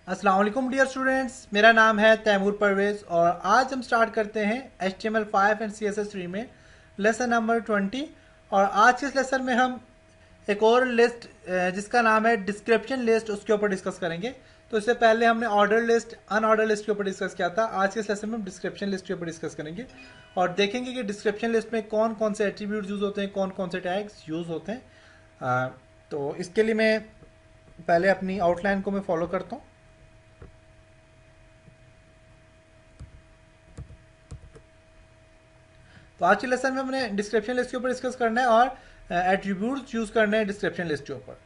अस्सलाम वालेकुम dear students, मेरा नाम है तैमूर परवेज़ और आज हम स्टार्ट करते हैं HTML5 एंड CSS3 में लेसन नंबर 20। और आज के इस लेसन में हम एक और लिस्ट जिसका नाम है डिस्क्रिप्शन लिस्ट उसके ऊपर डिस्कस करेंगे। तो इससे पहले हमने ऑर्डर लिस्ट अनऑर्डर लिस्ट के ऊपर डिस्कस किया था। आज के इस लेसन में हम डिस्क्रिप्शन लिस्ट के ऊपर डिस्कस करेंगे और देखेंगे कि डिस्क्रिप्शन लिस्ट में कौन कौन से एट्रीब्यूट यूज़ होते हैं, कौन कौन से टैग्स यूज़ होते हैं। तो इसके लिए मैं पहले अपनी आउटलाइन को मैं फॉलो करता हूँ। तो आज के लेसन में हमने डिस्क्रिप्शन लिस्ट के ऊपर डिस्कस करना है और एट्रीब्यूट्स यूज करने हैं डिस्क्रिप्शन लिस्ट के ऊपर।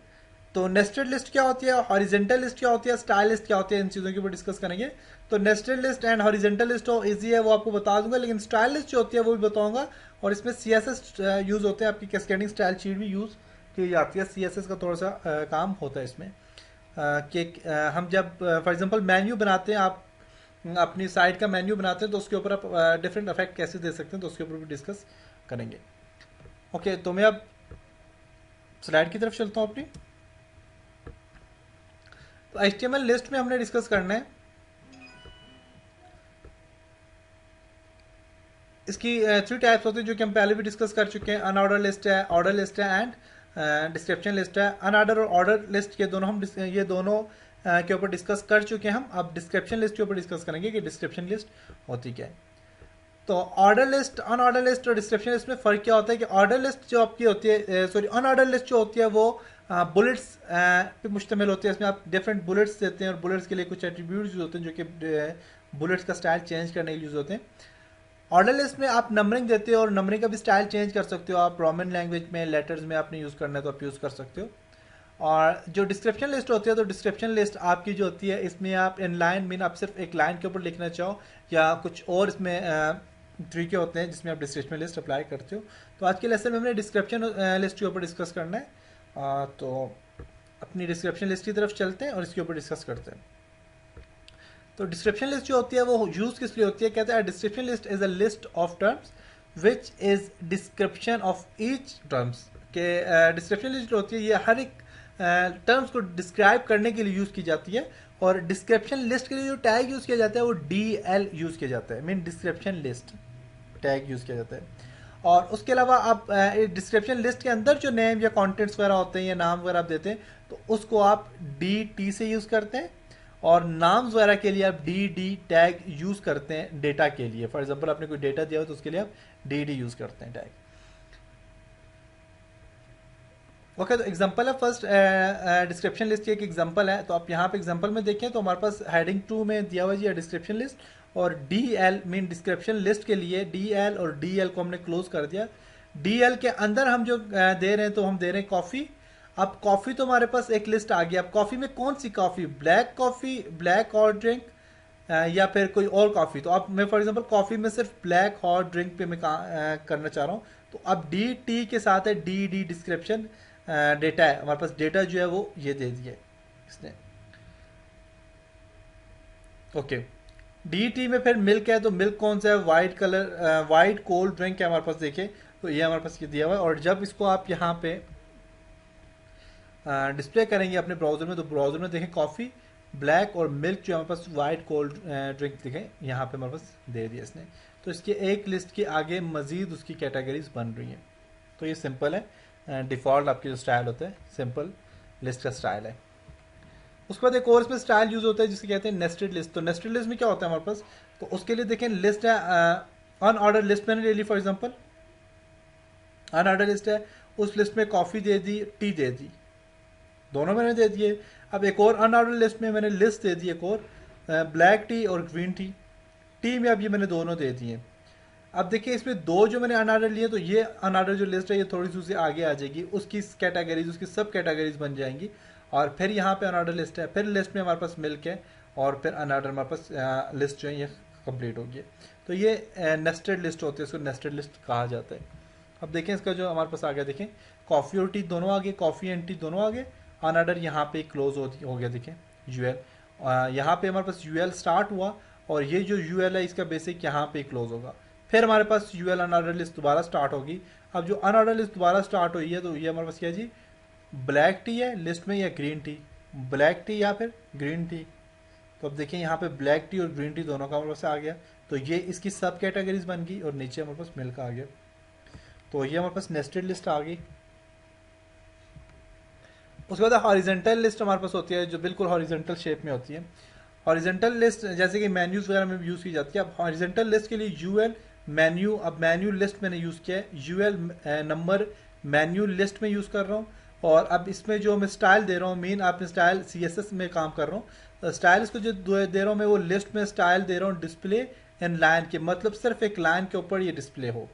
तो नेस्टेड लिस्ट क्या होती है, हॉरिजेंटल लिस्ट क्या होती है, स्टाइल लिस्ट क्या होती है, इन चीज़ों के ऊपर डिस्कस करेंगे। तो nested list and horizontal list हो इजी है, वो आपको बता दूंगा, लेकिन स्टाइल लिस्ट जो होती है वो भी बताऊंगा। और इसमें CSS यूज होते हैं, आपकी कैस्केडिंग स्टाइल शीट भी यूज की जाती है। CSS का थोड़ा सा काम होता है इसमें कि हम जब फॉर एग्जांपल मेन्यू बनाते हैं, आप अपनी साइट का मेन्यू बनाते हैं तो उसके ऊपर आप डिफरेंट इफेक्ट कैसे दे सकते हैं, तो उसके ऊपर भी डिस्कस करेंगे। ओके, तो मैं अब स्लाइड की तरफ चलता हूँ अपनी। तो HTML लिस्ट में हमने डिस्कस करना है इसकी थ्री टाइप्स होती है जो कि हम पहले भी डिस्कस कर चुके हैं। अनऑर्डर लिस्ट है, ऑर्डर लिस्ट है एंड डिस्क्रिप्शन लिस्ट है। अनऑर्डर और ऑर्डर लिस्ट के दोनों ये दोनों के ऊपर डिस्कस कर चुके हैं हम। अब डिस्क्रिप्शन लिस्ट के ऊपर डिस्कस करेंगे कि डिस्क्रिप्शन लिस्ट होती क्या है। तो ऑर्डर लिस्ट, अनऑर्डर लिस्ट और डिस्क्रिप्शन लिस्ट में फ़र्क क्या होता है कि ऑर्डर लिस्ट जो आपकी होती है, सॉरी अनऑर्डर लिस्ट जो होती है वो बुलेट्स पे मुश्तमिल होती है। इसमें आप डिफरेंट बुलेट्स देते हैं और बुलेट्स के लिए कुछ एट्रीब्यूट्स यूज होते हैं जो कि बुलेट्स का स्टाइल चेंज करने के लिए यूज होते हैं। ऑर्डर लिस्ट में आप नंबरिंग देते हो और नंबरिंग का भी स्टाइल चेंज कर सकते हो। आप रोमन लैंग्वेज में लेटर्स में आपने यूज़ करना है तो आप यूज़ कर सकते हो। और जो डिस्क्रिप्शन लिस्ट होती है, तो डिस्क्रिप्शन लिस्ट आपकी जो होती है इसमें आप इन लाइन मीन आप सिर्फ एक लाइन के ऊपर लिखना चाहो या कुछ और इसमें तरीके होते हैं जिसमें आप डिस्क्रिप्शन लिस्ट अप्लाई करते हो। तो आज के लेसन में हमने डिस्क्रिप्शन लिस्ट के ऊपर डिस्कस करना है। तो अपनी डिस्क्रिप्शन लिस्ट की तरफ चलते हैं और इसके ऊपर डिस्कस करते हैं। तो डिस्क्रिप्शन लिस्ट जो होती है वो यूज किस लिए होती है, कहते हैं description list is a list of terms which is description of each terms. के डिस्क्रिप्शन लिस्ट जो होती है ये हर एक टर्म्स को डिस्क्राइब करने के लिए यूज की जाती है। और डिस्क्रिप्शन लिस्ट के लिए जो टैग यूज किया जाता है वो DL यूज किया जाता है, mean description list tag use किया जाता है। और उसके अलावा आप डिस्क्रिप्शन लिस्ट के अंदर जो नेम या कॉन्टेंट्स वगैरह होते हैं या नाम वगैरह आप देते हैं तो उसको आप DT से यूज करते हैं। और नाम्स वगैरह के लिए आप DD टैग यूज करते हैं डेटा के लिए। फॉर एग्जांपल आपने कोई डेटा दिया हो तो उसके लिए आप DD यूज करते हैं टैग। ओके, तो एग्जांपल है फर्स्ट डिस्क्रिप्शन लिस्ट की एक एग्जांपल है। तो आप यहाँ पे एग्जांपल में देखें तो हमारे पास हेडिंग 2 में दिया हुआ जी डिस्क्रिप्शन लिस्ट और DL मीन डिस्क्रिप्शन लिस्ट के लिए DL और DL को हमने क्लोज कर दिया। DL के अंदर हम जो दे रहे हैं तो हम दे रहे हैं कॉफ़ी। अब कॉफ़ी तो हमारे पास एक लिस्ट आ गई। अब कॉफ़ी में कौन सी coffee, black coffee, black hot drink या फिर कोई और कॉफ़ी। तो अब मैं फॉर एग्जांपल कॉफ़ी में सिर्फ ब्लैक हॉट ड्रिंक पे मैं करना चाह रहा हूँ। तो अब DT के साथ है DD डिस्क्रिप्शन डेटा है। हमारे पास डेटा जो है वो ये दे दिया इसने। ओके, DT में फिर मिल्क है तो मिल्क कौन सा है, white colour, white cold drink है हमारे पास। देखे तो ये हमारे पास ये दिया हुआ है। और जब इसको आप यहाँ पे डिस्प्ले करेंगे अपने ब्राउजर में तो ब्राउजर में देखें कॉफ़ी, ब्लैक और मिल्क जो हमारे पास वाइट कोल्ड ड्रिंक दिखें यहाँ पे हमारे पास दे दिया इसने। तो इसके एक लिस्ट के आगे मजीद उसकी कैटेगरीज बन रही हैं। तो ये सिंपल है, डिफ़ॉल्ट आपकी जो स्टाइल होता है सिंपल लिस्ट का स्टाइल है। उसके बाद एक और इसमें स्टाइल यूज होता है जिसे कहते हैं नेस्टेड लिस्ट। तो नेस्टेड लिस्ट में क्या होता है हमारे पास, तो उसके लिए देखें लिस्ट है अनऑर्डर लिस्ट मैंने ले ली। फॉर एग्जांपल अनऑर्डर लिस्ट है, उस लिस्ट में कॉफ़ी दे दी, टी दे दी, दोनों मैंने दे दिए। अब एक और अनऑर्डर लिस्ट में मैंने लिस्ट दे दी एक और ब्लैक टी और ग्रीन टी। टी में अब ये मैंने दोनों दे दिए। अब देखिए इसमें दो जो मैंने अनऑर्डर लिए तो ये अनऑर्डर जो लिस्ट है ये थोड़ी सी उससे आगे आ जाएगी, उसकी कैटेगरीज उसकी सब कैटेगरीज बन जाएंगी। और फिर यहाँ पे अनऑर्डर लिस्ट है, फिर लिस्ट में हमारे पास मिल्क है और फिर अनऑर्डर हमारे पास लिस्ट जो है ये कंप्लीट होगी। तो ये नेस्टेड लिस्ट होती है, इसको नेस्टेड लिस्ट कहा जाता है। अब देखें इसका जो हमारे पास आ गया, देखें कॉफ़ी और टी दोनों आगे, कॉफ़ी एंड टी दोनों आगे। अनऑर्डर यहाँ पे क्लोज हो गया, देखें यूएल यहाँ पे हमारे पास यूएल स्टार्ट हुआ और ये जो यूएल है इसका बेसिक यहाँ पे क्लोज होगा। फिर हमारे पास यूएल अनऑर्डर लिस्ट दोबारा स्टार्ट होगी। अब जो अनऑर्डर लिस्ट दोबारा स्टार्ट हुई है तो ये हमारे पास क्या जी, ब्लैक टी है लिस्ट में या ग्रीन टी, ब्लैक टी या फिर ग्रीन टी। तो अब देखिए यहाँ पे ब्लैक टी और ग्रीन टी दोनों का हमारे पास आ गया। तो ये इसकी सब कैटेगरीज बन गई और नीचे हमारे पास मिल्क आ गया। तो ये हमारे पास नेस्टेड लिस्ट आ गई। उसके बाद हॉरिजेंटल लिस्ट हमारे पास होती है जो बिल्कुल हॉरिजेंटल शेप में होती है। हॉरिजेंटल लिस्ट जैसे कि मेन्यूज वगैरह में भी यूज़ की जाती है। अब हॉरिजेंटल लिस्ट के लिए यूएल मेन्यू, अब मेन्यू लिस्ट मैंने यूज़ किया है, यूएल नंबर मेन्यू लिस्ट में यूज़ कर रहा हूँ। और अब इसमें जो मैं स्टाइल दे रहा हूँ, मेन आपने स्टाइल सीएसएस में काम कर रहा हूँ। स्टाइल इसको जो दे रहा हूँ मैं वो लिस्ट में स्टाइल दे रहा हूँ डिस्प्ले इन लाइन के, मतलब सिर्फ एक लाइन के ऊपर ये डिस्प्ले हो।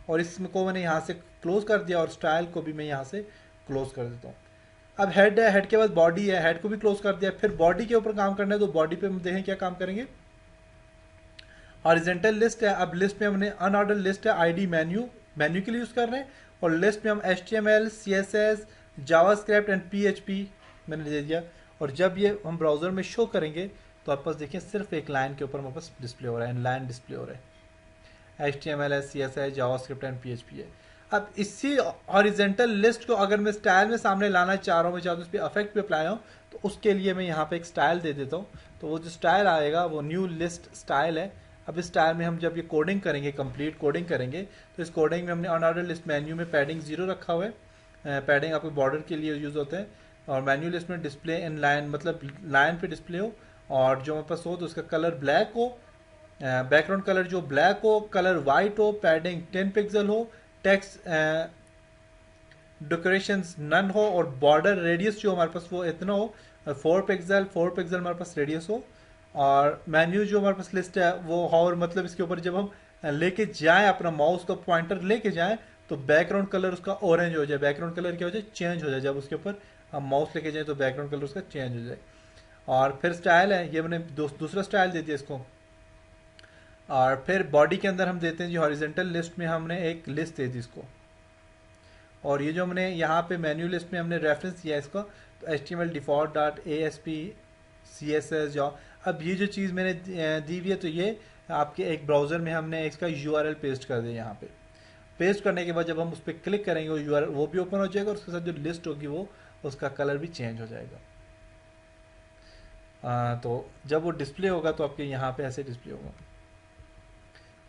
और इसमें को मैंने यहाँ से क्लोज कर दिया और स्टाइल को भी मैं यहाँ से क्लोज कर देता हूँ। अब हेड है, हेड के बाद बॉडी है, हेड को भी क्लोज कर दिया। फिर बॉडी के ऊपर काम करना है तो बॉडी पे हम देखें क्या काम करेंगे। हॉरिजेंटल लिस्ट है, अब लिस्ट में हमने अनऑर्डर लिस्ट है, आईडी मेन्यू मेन्यू के लिए यूज कर रहे हैं। और लिस्ट में हम HTML CSS JavaScript and PHP मैंने दे दिया। और जब ये हम ब्राउजर में शो करेंगे तो आप पास देखिए सिर्फ एक लाइन के ऊपर हमारे पास डिस्प्ले हो रहा है, लाइन डिस्प्ले हो रहा है, HTML है, CSS जावास्क्रिप्ट एंड PHP है। अब इसी हॉरिजेंटल लिस्ट को अगर मैं स्टाइल में सामने लाना चाह रहा हूँ, मैं चाहता हूँ उस पर अफेक्ट भी अप्लाई हो, तो उसके लिए मैं यहाँ पे एक स्टाइल दे देता हूँ। तो वो जो स्टाइल आएगा वो न्यू लिस्ट स्टाइल है। अब इस स्टाइल में हम जब ये कोडिंग करेंगे, कंप्लीट कोडिंग करेंगे, तो इस कोडिंग में हमने अनऑर्डर लिस्ट मेन्यू में पैडिंग 0 रखा हुआ है। पैडिंग आपके बॉर्डर के लिए यूज़ होते हैं। और मेन्यू लिस्ट में डिस्प्ले इन लाइन, मतलब लाइन पे डिस्प्ले हो और जो हमारे पास हो तो उसका कलर ब्लैक हो, बैकग्राउंड कलर जो ब्लैक हो, कलर वाइट हो, पैडिंग 10 पिक्सल हो, टेक्स्ट डेकोरेशंस नन हो और बॉर्डर रेडियस जो हमारे पास वो इतना हो 4 पिक्सल हमारे पास रेडियस हो। और मेन्यू जो हमारे पास लिस्ट है वो हॉवर, मतलब इसके ऊपर जब हम लेके जाएं अपना माउस का पॉइंटर लेके जाएं तो बैकग्राउंड कलर उसका ऑरेंज हो जाए, बैकग्राउंड कलर क्या हो जाए, चेंज हो जाए। जब उसके ऊपर हम माउस लेके जाएं तो बैकग्राउंड कलर उसका चेंज हो जाए। और फिर स्टाइल है, ये मैंने दूसरा स्टाइल दे दिया इसको। और फिर बॉडी के अंदर हम देते हैं जी हॉरिजेंटल लिस्ट में हमने एक लिस्ट दे दी इसको। और ये जो हमने यहाँ पे मेन्यू लिस्ट में हमने रेफरेंस दिया इसको, तो HTML default dot ASP CSS जाओ। अब ये जो चीज़ मैंने दी हुई है तो ये आपके एक ब्राउज़र में हमने इसका URL पेस्ट कर दिया। यहाँ पे पेस्ट करने के बाद जब हम उस पर क्लिक करेंगे वो URL वो भी ओपन हो जाएगा और उसके साथ जो लिस्ट होगी वो उसका कलर भी चेंज हो जाएगा। तो जब वो डिस्प्ले होगा तो आपके यहाँ पे ऐसे डिस्प्ले होगा।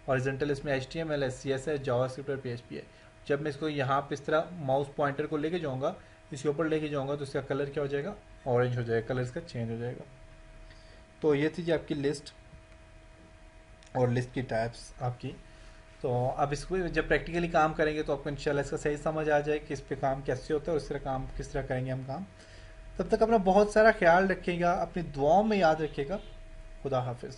हॉरिजॉन्टल इसमें HTML है, CSS जावास्क्रिप्ट और PHP है। जब मैं इसको यहाँ पे इस तरह माउस पॉइंटर को लेके जाऊँगा, इसके ऊपर लेके जाऊँगा तो इसका कलर क्या हो जाएगा, ऑरेंज हो जाएगा, कलर इसका चेंज हो जाएगा। तो ये थी जी आपकी लिस्ट और लिस्ट की टाइप्स आपकी। तो अब इसको जब प्रैक्टिकली काम करेंगे तो आपको इंशाल्लाह इसका सही समझ आ जाए कि इस पे काम कैसे होता है और इस तरह काम किस तरह करेंगे हम काम। तब तक अपना बहुत सारा ख्याल रखिएगा, अपनी दुआओं में याद रखिएगा। खुदा हाफिज़।